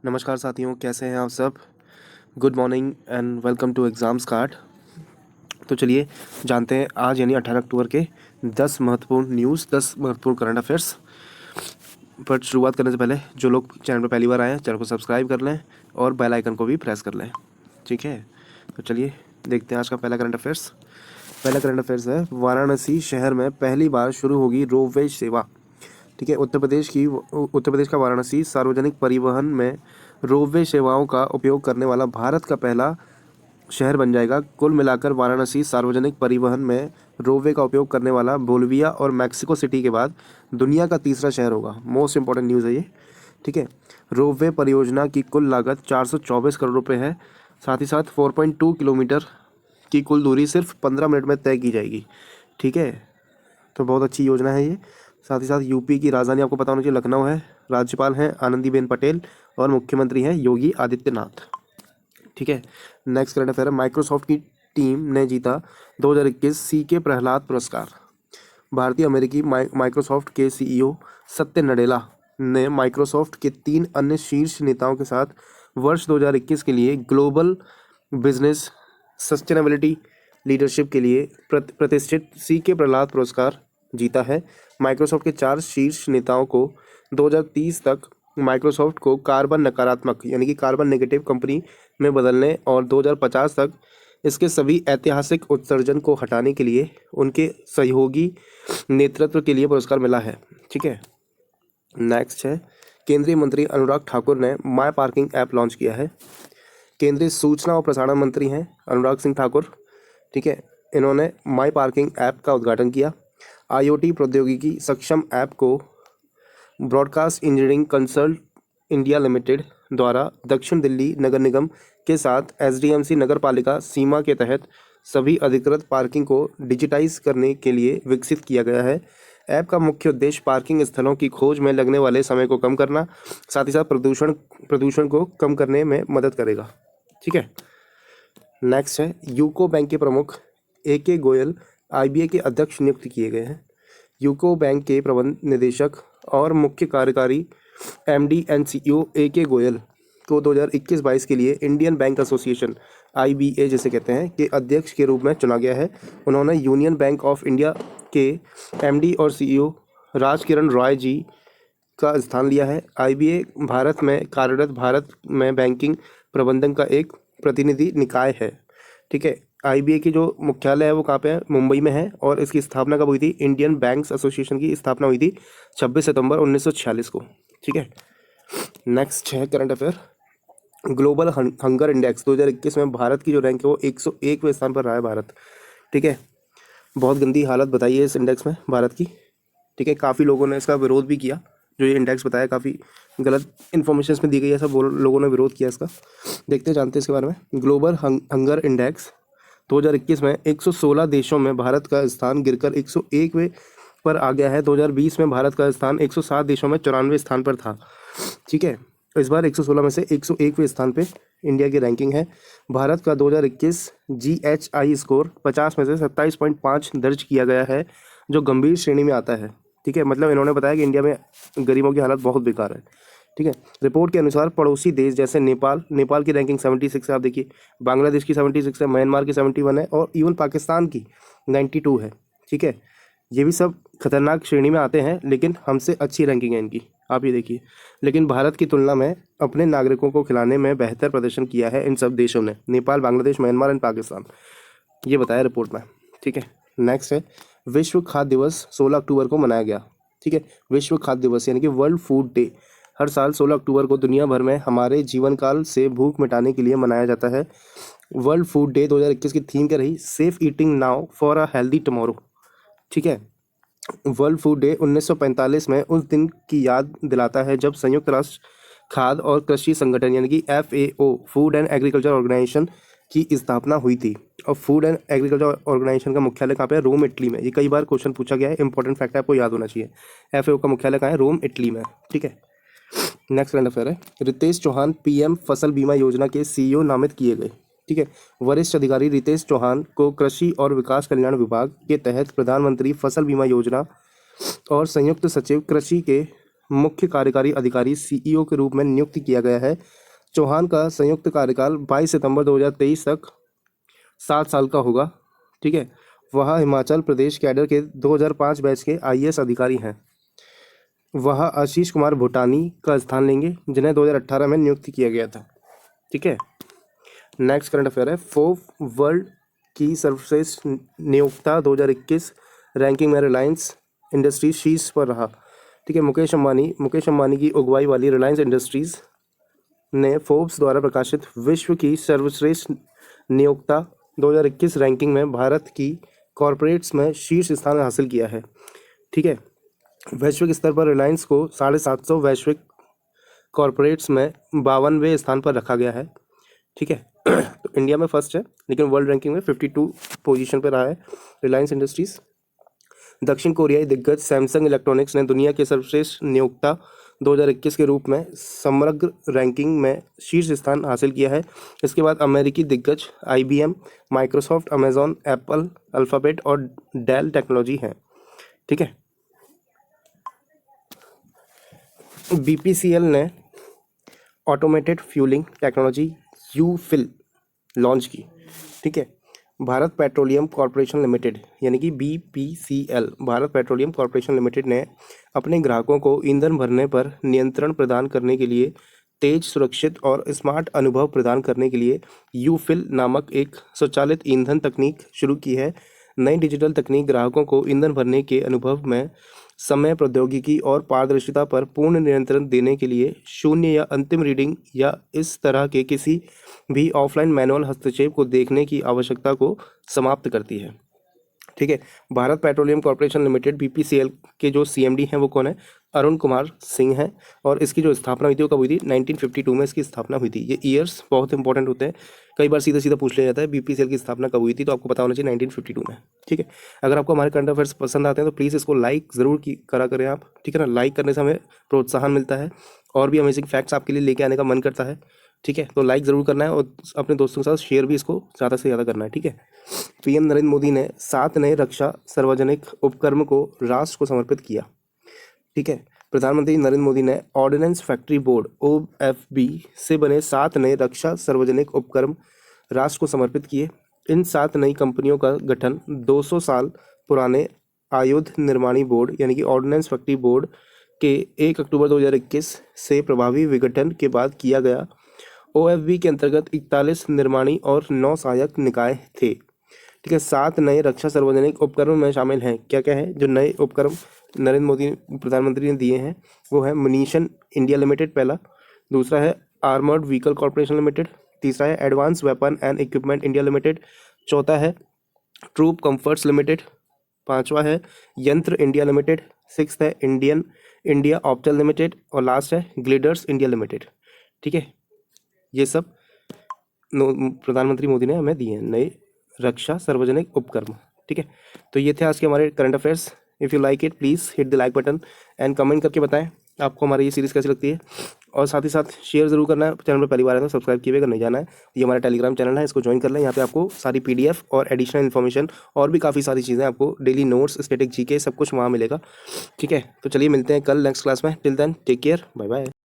नमस्कार साथियों, कैसे हैं आप सब। Good morning and welcome to exams card. तो चलिए जानते हैं आज यानी 18 अक्टूबर के 10 महत्वपूर्ण न्यूज़, 10 महत्वपूर्ण करंट अफेयर्स। पर शुरुआत करने से पहले जो लोग चैनल पर पहली बार आए हैं, चैनल को सब्सक्राइब कर लें और बेल आइकन को भी प्रेस कर लें। ठीक है, तो चलिए देखते हैं आज का पहला करंट अफेयर्स। पहला करंट अफेयर्स है, वाराणसी शहर में पहली बार शुरू होगी रोपवे सेवा। ठीक है, उत्तर प्रदेश का वाराणसी सार्वजनिक परिवहन में रोपवे सेवाओं का उपयोग करने वाला भारत का पहला शहर बन जाएगा। कुल मिलाकर वाराणसी सार्वजनिक परिवहन में रोपवे का उपयोग करने वाला बोलिविया और मैक्सिको सिटी के बाद दुनिया का तीसरा शहर होगा। मोस्ट इंपॉर्टेंट न्यूज़ है ये। ठीक है, रोपवे परियोजना की कुल लागत 424 करोड़ रुपए है। साथ ही साथ 4.2 किलोमीटर की कुल दूरी सिर्फ 15 मिनट में तय की जाएगी। ठीक है, तो बहुत अच्छी योजना है ये। साथ ही साथ यूपी की राजधानी आपको पता होना चाहिए लखनऊ है। राज्यपाल हैं आनंदीबेन पटेल और मुख्यमंत्री हैं योगी आदित्यनाथ। ठीक है, नेक्स्ट करंट अफेयर है, माइक्रोसॉफ्ट की टीम ने जीता 2021 सीके प्रहलाद पुरस्कार। भारतीय अमेरिकी माइक्रोसॉफ्ट के सीईओ सत्य नडेला ने माइक्रोसॉफ्ट के 3 अन्य शीर्ष नेताओं के साथ वर्ष 2021 के लिए ग्लोबल बिजनेस सस्टेनेबिलिटी लीडरशिप के लिए प्रतिष्ठित सीके प्रहलाद पुरस्कार जीता है। माइक्रोसॉफ्ट के 4 शीर्ष नेताओं को 2030 तक माइक्रोसॉफ्ट को कार्बन नकारात्मक यानी कि कार्बन नेगेटिव कंपनी में बदलने और 2050 तक इसके सभी ऐतिहासिक उत्सर्जन को हटाने के लिए उनके सहयोगी नेतृत्व के लिए पुरस्कार मिला है। ठीक है, नेक्स्ट है, केंद्रीय मंत्री अनुराग ठाकुर ने माई पार्किंग ऐप लॉन्च किया है। केंद्रीय सूचना और प्रसारण मंत्री हैं अनुराग सिंह ठाकुर। ठीक है, इन्होंने माई पार्किंग ऐप का उद्घाटन किया। आईओटी प्रौद्योगिकी सक्षम ऐप को broadcast engineering consult India limited द्वारा दक्षिण दिल्ली नगर निगम के साथ एसडीएमसी नगर पालिका सीमा के तहत सभी अधिकृत पार्किंग को डिजिटाइज करने के लिए विकसित किया गया है। ऐप का मुख्य उद्देश्य पार्किंग स्थलों की खोज में लगने वाले समय को कम करना, साथ ही साथ प्रदूषण को कम करने में मदद करेगा। ठीक है, नेक्स्ट है, यूको बैंक के प्रमुख AK गोयल IBA के अध्यक्ष नियुक्त किए गए हैं। यूको बैंक के प्रबंध निदेशक और मुख्य कार्यकारी MD and CEO AK Goyal को 2021-22 के लिए इंडियन बैंक एसोसिएशन IBA जिसे कहते हैं के अध्यक्ष के रूप में चुना गया है। उन्होंने यूनियन बैंक ऑफ इंडिया के MD और CEO राजकिरण रॉय जी का स्थान लिया है। IBA भारत में कार्यरत भारत में बैंकिंग प्रबंधन का एक प्रतिनिधि निकाय है। ठीक है, IBA की जो मुख्यालय है वो कहाँ पे है, मुंबई में है। और इसकी स्थापना कब हुई थी, इंडियन बैंक्स एसोसिएशन की स्थापना हुई थी 26 सितंबर 1946 को। ठीक है, नेक्स्ट है current affair, global hunger index 2021 में भारत की जो रैंक है वो 101वें स्थान पर रहा है भारत। ठीक है, बहुत गंदी हालत बताई है इस इंडेक्स में भारत की। ठीक है, काफ़ी लोगों ने इसका विरोध भी किया। जो ये इंडेक्स बताया काफ़ी गलत इन्फॉर्मेशन में दी गई है, सब लोगों ने विरोध किया इसका। देखते जानते हैं इसके बारे में। ग्लोबल हंगर इंडेक्स 2021 में 116 देशों में भारत का स्थान गिरकर 101वें पर आ गया है। 2020 में भारत का स्थान 107 देशों में 94वें स्थान पर था। ठीक है, इस बार 116 में से 101वें स्थान पे इंडिया की रैंकिंग है। भारत का 2021 GHI स्कोर 50 में से 27.5 दर्ज किया गया है, जो गंभीर श्रेणी में आता है। ठीक है, मतलब इन्होंने बताया कि इंडिया में गरीबों की हालत बहुत बेकार है। ठीक है, रिपोर्ट के अनुसार पड़ोसी देश जैसे नेपाल की रैंकिंग 76 है। आप देखिए, बांग्लादेश की 76 है, म्यांमार की 71 है और इवन पाकिस्तान की 92 है। ठीक है, ये भी सब खतरनाक श्रेणी में आते हैं, लेकिन हमसे अच्छी रैंकिंग है इनकी। आप ये देखिए, लेकिन भारत की तुलना में अपने नागरिकों को खिलाने में बेहतर प्रदर्शन किया है इन सब देशों ने, नेपाल, बांग्लादेश, म्यांमार एंड पाकिस्तान, ये बताया रिपोर्ट में। ठीक है, नेक्स्ट है, विश्व खाद्य दिवस 16 अक्टूबर को मनाया गया। ठीक है, विश्व खाद्य दिवस यानी कि वर्ल्ड फूड डे हर साल 16 अक्टूबर को दुनिया भर में हमारे जीवन काल से भूख मिटाने के लिए मनाया जाता है। वर्ल्ड फूड डे 2021 की थीम क्या रही, safe eating now for a healthy tomorrow. ठीक है, वर्ल्ड फूड डे 1945 में उस दिन की याद दिलाता है जब संयुक्त राष्ट्र खाद्य और कृषि संगठन यानी कि FAO food and agriculture organization की स्थापना हुई थी। और फूड एंड एग्रीकल्चर ऑर्गेनाइजेशन का मुख्यालय कहाँ पे है, रोम, इटली में। ये कई बार क्वेश्चन पूछा गया है, इंपॉर्टेंट फैक्ट आपको याद होना चाहिए। FAO का मुख्यालय कहाँ है, रोम, इटली में। ठीक है, नेक्स्ट करंट अफेयर है, रितेश चौहान PM फसल बीमा योजना के CEO नामित किए गए। ठीक है, वरिष्ठ अधिकारी रितेश चौहान को कृषि और विकास कल्याण विभाग के तहत प्रधानमंत्री फसल बीमा योजना और संयुक्त सचिव कृषि के मुख्य कार्यकारी अधिकारी सीईओ के रूप में नियुक्त किया गया है। चौहान का संयुक्त कार्यकाल 22 सितंबर 2023 तक 7 साल का होगा। ठीक है, वह हिमाचल प्रदेश कैडर के 2005 बैच के आईएएस अधिकारी हैं। वह आशीष कुमार भूटानी का स्थान लेंगे, जिन्हें 2018 में नियुक्त किया गया था। ठीक है, नेक्स्ट करंट अफेयर है, फोर्ब्स वर्ल्ड की सर्वश्रेष्ठ नियोक्ता 2021 रैंकिंग में रिलायंस इंडस्ट्रीज शीर्ष पर रहा। ठीक है, मुकेश अंबानी की अगुवाई वाली रिलायंस इंडस्ट्रीज ने फोर्ब्स द्वारा प्रकाशित विश्व की सर्वश्रेष्ठ नियोक्ता 2021 रैंकिंग में भारत की कॉरपोरेट्स में शीर्ष स्थान हासिल किया है। ठीक है, वैश्विक स्तर पर रिलायंस को 750 वैश्विक कॉरपोरेट्स में 52वें स्थान पर रखा गया है। ठीक है, तो इंडिया में फर्स्ट है, लेकिन वर्ल्ड रैंकिंग में 52 पोजीशन पर रहा है रिलायंस इंडस्ट्रीज। दक्षिण कोरियाई दिग्गज सैमसंग इलेक्ट्रॉनिक्स ने दुनिया के सर्वश्रेष्ठ नियोक्ता 2021 के रूप में समग्र रैंकिंग में शीर्ष स्थान हासिल किया है। इसके बाद अमेरिकी दिग्गज IBM, Microsoft, Amazon, Apple, alphabet और डेल टेक्नोलॉजी हैं। ठीक है, BPCL ने automated fuelling technology UFill launch की। ठीक है, भारत पेट्रोलियम कॉरपोरेशन लिमिटेड यानी कि BPCL Bharat petroleum corporation limited ने अपने ग्राहकों को ईंधन भरने पर नियंत्रण प्रदान करने के लिए तेज, सुरक्षित और स्मार्ट अनुभव प्रदान करने के लिए यूफिल नामक एक स्वचालित ईंधन तकनीक शुरू की है। नई डिजिटल तकनीक ग्राहकों को ईंधन भरने के अनुभव में समय, प्रौद्योगिकी और पारदर्शिता पर पूर्ण नियंत्रण देने के लिए शून्य या अंतिम रीडिंग या इस तरह के किसी भी ऑफलाइन मैनुअल हस्तक्षेप को देखने की आवश्यकता को समाप्त करती है। ठीक है, Bharat petroleum corporation limited BPCL के जो CMD हैं वो कौन है? अरुण कुमार सिंह हैं। और इसकी जो स्थापना हुई थी वो कब हुई थी? 1952 में इसकी स्थापना हुई थी। ये ईयर्स बहुत इंपॉर्टेंट होते हैं, कई बार सीधा सीधा पूछ लिया जाता है BPCL की स्थापना कब हुई थी, तो आपको पता होना चाहिए 1952 में। ठीक है, अगर आपको हमारे करंट अफेयर्स पसंद आते हैं तो प्लीज़ इसको लाइक ज़रूर करा करें आप। ठीक है ना, लाइक करने से हमें प्रोत्साहन मिलता है और भी अमेजिंग फैक्ट्स आपके लिए लेके आने का मन करता है। ठीक है, तो लाइक ज़रूर करना है और अपने दोस्तों के साथ शेयर भी इसको ज़्यादा से ज़्यादा करना है। ठीक है, PM नरेंद्र मोदी ने 7 नए रक्षा सार्वजनिक उपक्रम को राष्ट्र को समर्पित किया। ठीक है, प्रधानमंत्री नरेंद्र मोदी ने ऑर्डिनेंस फैक्ट्री बोर्ड OFB से बने 7 नए रक्षा सार्वजनिक उपक्रम राष्ट्र को समर्पित किए। इन 7 नई कंपनियों का गठन 200 साल पुराने आयुध निर्माणी बोर्ड यानी कि ऑर्डिनेंस फैक्ट्री बोर्ड के 1 अक्टूबर 2021 से प्रभावी विघटन के बाद किया गया। OFB के अंतर्गत 41 निर्माणी और 9 सहायक निकाय थे। ठीक है, 7 नए रक्षा सार्वजनिक उपक्रम में शामिल हैं। क्या क्या है जो नए उपक्रम नरेंद्र मोदी प्रधानमंत्री ने दिए हैं? वो है मुनीशन इंडिया लिमिटेड पहला, दूसरा है आर्मर्ड व्हीकल कॉर्पोरेशन लिमिटेड, तीसरा है advance weapon and equipment India limited, चौथा है ट्रूप कंफर्ट्स लिमिटेड, पांचवा है यंत्र इंडिया लिमिटेड, सिक्स्थ है इंडिया ऑप्टल लिमिटेड और लास्ट है ग्लिडर्स इंडिया लिमिटेड। ठीक है, ये सब प्रधानमंत्री मोदी ने हमें दिए हैं नए रक्षा सार्वजनिक उपक्रम। ठीक है, तो ये थे आज के हमारे current affairs. If you like it please hit the like button and comment करके बताएं आपको हमारी ये सीरीज़ कैसी लगती है, और साथ ही साथ शेयर ज़रूर करना है। चैनल पर पहली बार है तो सब्सक्राइब किए, अगर नहीं जाना है ये हमारा टेलीग्राम चैनल है, इसको ज्वाइन कर लें। यहाँ पे आपको सारी PDF और एडिशनल इन्फॉर्मेशन और भी काफ़ी सारी चीज़ें, आपको डेली नोट्स, स्टैटिक GK सब कुछ वहाँ मिलेगा। ठीक है, तो चलिए मिलते हैं कल नेक्स्ट क्लास में। Till then take care, bye bye.